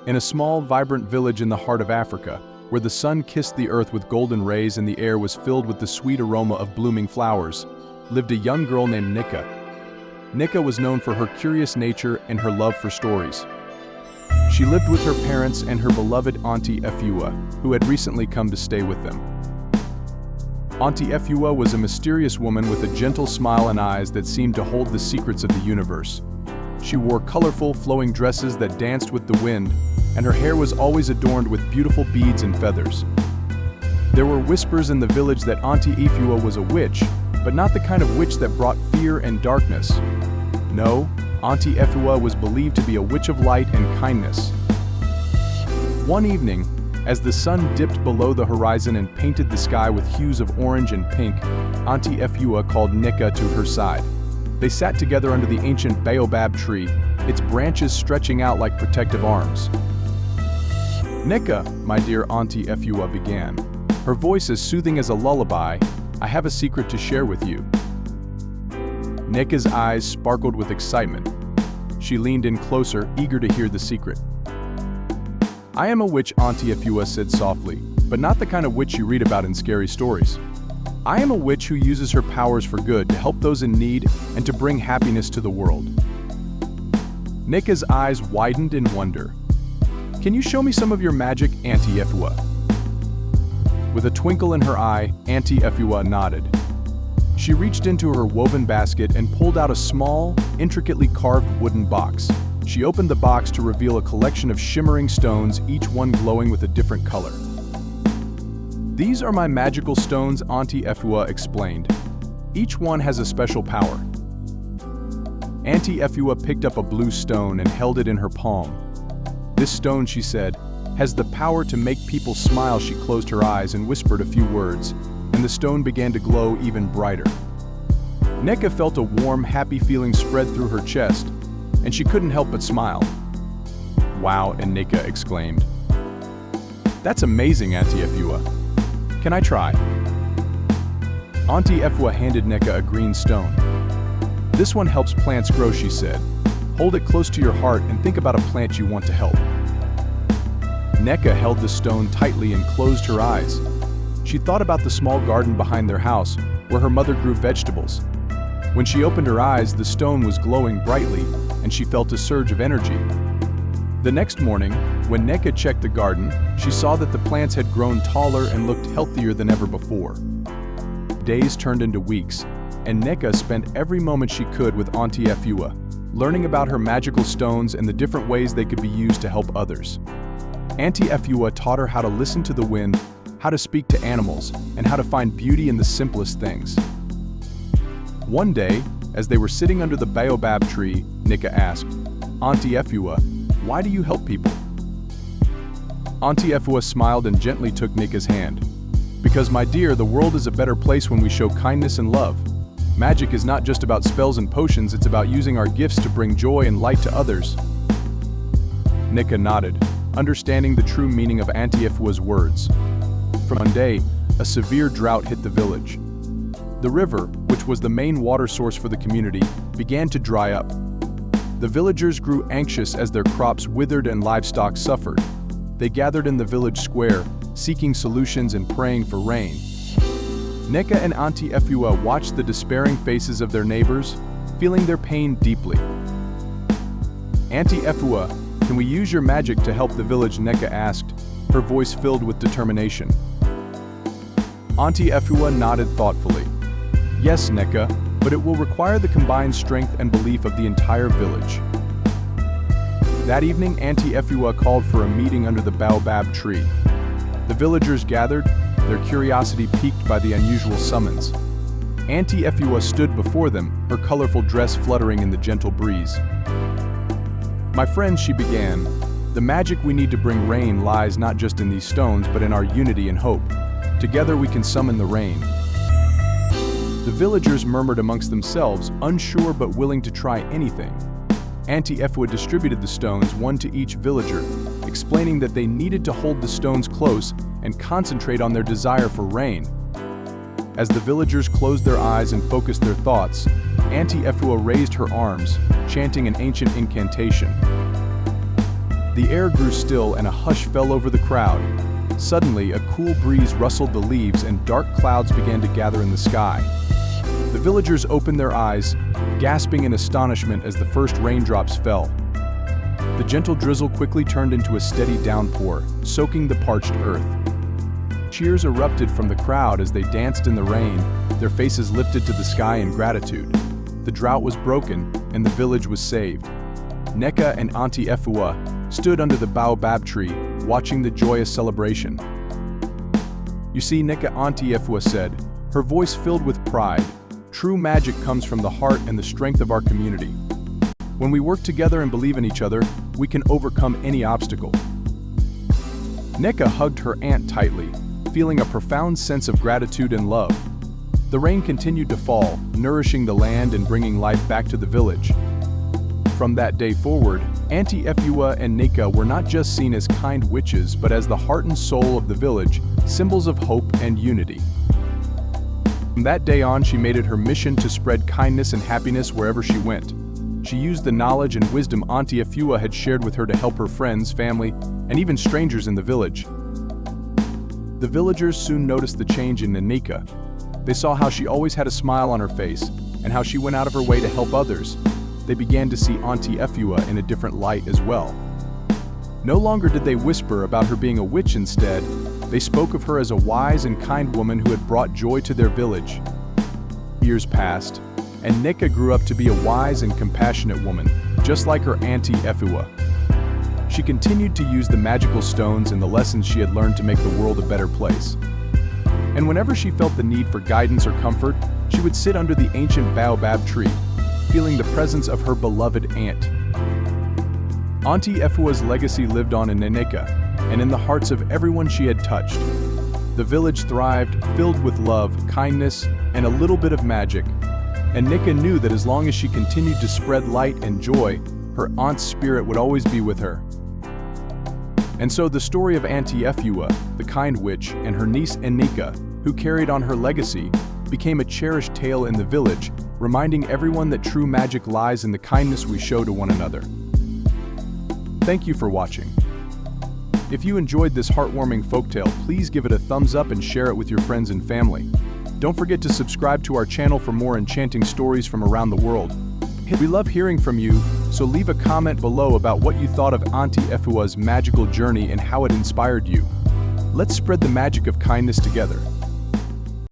In a small, vibrant village in the heart of Africa, where the sun kissed the earth with golden rays and the air was filled with the sweet aroma of blooming flowers, lived a young girl named Nika. Nika was known for her curious nature and her love for stories. She lived with her parents and her beloved Aunty Efua, who had recently come to stay with them. Aunty Efua was a mysterious woman with a gentle smile and eyes that seemed to hold the secrets of the universe. She wore colorful, flowing dresses that danced with the wind, and her hair was always adorned with beautiful beads and feathers. There were whispers in the village that Aunty Efua was a witch, but not the kind of witch that brought fear and darkness. No, Aunty Efua was believed to be a witch of light and kindness. One evening, as the sun dipped below the horizon and painted the sky with hues of orange and pink, Aunty Efua called Nika to her side. They sat together under the ancient baobab tree, its branches stretching out like protective arms. "Nika, my dear Aunty Efua began, her voice as soothing as a lullaby, I have a secret to share with you." Nika's eyes sparkled with excitement. She leaned in closer, eager to hear the secret. "I am a witch," Aunty Efua said softly, "but not the kind of witch you read about in scary stories. I am a witch who uses her powers for good to help those in need and to bring happiness to the world." Nika's eyes widened in wonder. "Can you show me some of your magic, Aunty Efua?" With a twinkle in her eye, Aunty Efua nodded. She reached into her woven basket and pulled out a small, intricately carved wooden box. She opened the box to reveal a collection of shimmering stones, each one glowing with a different color. "These are my magical stones," Aunty Efua explained. "Each one has a special power." Aunty Efua picked up a blue stone and held it in her palm. "This stone," she said, "has the power to make people smile." She closed her eyes and whispered a few words, and the stone began to glow even brighter. Nika felt a warm, happy feeling spread through her chest, and she couldn't help but smile. "Wow," and Nika exclaimed. "That's amazing, Aunty Efua. Can I try?" Aunty Efua handed Nika a green stone. "This one helps plants grow," she said. "Hold it close to your heart and think about a plant you want to help." Nika held the stone tightly and closed her eyes. She thought about the small garden behind their house, where her mother grew vegetables. When she opened her eyes, the stone was glowing brightly, and she felt a surge of energy. The next morning, when Nika checked the garden, she saw that the plants had grown taller and looked healthier than ever before. Days turned into weeks, and Nika spent every moment she could with Aunty Efua, learning about her magical stones and the different ways they could be used to help others. Aunty Efua taught her how to listen to the wind, how to speak to animals, and how to find beauty in the simplest things. One day, as they were sitting under the baobab tree, Nika asked, "Aunty Efua, why do you help people?" Aunty Efua smiled and gently took Nika's hand. "Because, my dear, the world is a better place when we show kindness and love. Magic is not just about spells and potions, it's about using our gifts to bring joy and light to others." Nika nodded, understanding the true meaning of Aunty Efua's words. From one day, a severe drought hit the village. The river, which was the main water source for the community, began to dry up. The villagers grew anxious as their crops withered and livestock suffered. They gathered in the village square, seeking solutions and praying for rain. Nika and Aunty Efua watched the despairing faces of their neighbors, feeling their pain deeply. "Aunty Efua, can we use your magic to help the village?" Nika asked, her voice filled with determination. Aunty Efua nodded thoughtfully. "Yes, Nika, but it will require the combined strength and belief of the entire village." That evening, Aunty Efua called for a meeting under the baobab tree. The villagers gathered, their curiosity piqued by the unusual summons. Aunty Efua stood before them, her colorful dress fluttering in the gentle breeze. "My friends," she began, "the magic we need to bring rain lies not just in these stones, but in our unity and hope. Together we can summon the rain." The villagers murmured amongst themselves, unsure but willing to try anything. Aunty Efua distributed the stones, one to each villager, explaining that they needed to hold the stones close and concentrate on their desire for rain. As the villagers closed their eyes and focused their thoughts, Aunty Efua raised her arms, chanting an ancient incantation. The air grew still and a hush fell over the crowd. Suddenly, a cool breeze rustled the leaves and dark clouds began to gather in the sky. The villagers opened their eyes, gasping in astonishment as the first raindrops fell. The gentle drizzle quickly turned into a steady downpour, soaking the parched earth. Cheers erupted from the crowd as they danced in the rain, their faces lifted to the sky in gratitude. The drought was broken, and the village was saved. Nneka and Aunty Efua stood under the baobab tree, watching the joyous celebration. "You see," Nneka Aunty Efua said, her voice filled with pride, "true magic comes from the heart and the strength of our community. When we work together and believe in each other, we can overcome any obstacle." Nneka hugged her aunt tightly, feeling a profound sense of gratitude and love. The rain continued to fall, nourishing the land and bringing life back to the village. From that day forward, Aunty Efua and Nneka were not just seen as kind witches, but as the heart and soul of the village, symbols of hope and unity. From that day on, she made it her mission to spread kindness and happiness wherever she went. She used the knowledge and wisdom Aunty Efua had shared with her to help her friends, family, and even strangers in the village. The villagers soon noticed the change in Nneka. They saw how she always had a smile on her face, and how she went out of her way to help others. They began to see Aunty Efua in a different light as well. No longer did they whisper about her being a witch. Instead, they spoke of her as a wise and kind woman who had brought joy to their village. Years passed, and Nneka grew up to be a wise and compassionate woman, just like her Aunty Efua. She continued to use the magical stones and the lessons she had learned to make the world a better place. And whenever she felt the need for guidance or comfort, she would sit under the ancient baobab tree, feeling the presence of her beloved aunt. Aunty Efua's legacy lived on in Nneka, and in the hearts of everyone she had touched. The village thrived, filled with love, kindness, and a little bit of magic. And Nneka knew that as long as she continued to spread light and joy, her aunt's spirit would always be with her. And so the story of Aunty Efua, the kind witch, and her niece Nneka, who carried on her legacy, became a cherished tale in the village, reminding everyone that true magic lies in the kindness we show to one another. Thank you for watching. If you enjoyed this heartwarming folktale, please give it a thumbs up and share it with your friends and family. Don't forget to subscribe to our channel for more enchanting stories from around the world. We love hearing from you, so leave a comment below about what you thought of Aunty Efua's magical journey and how it inspired you. Let's spread the magic of kindness together.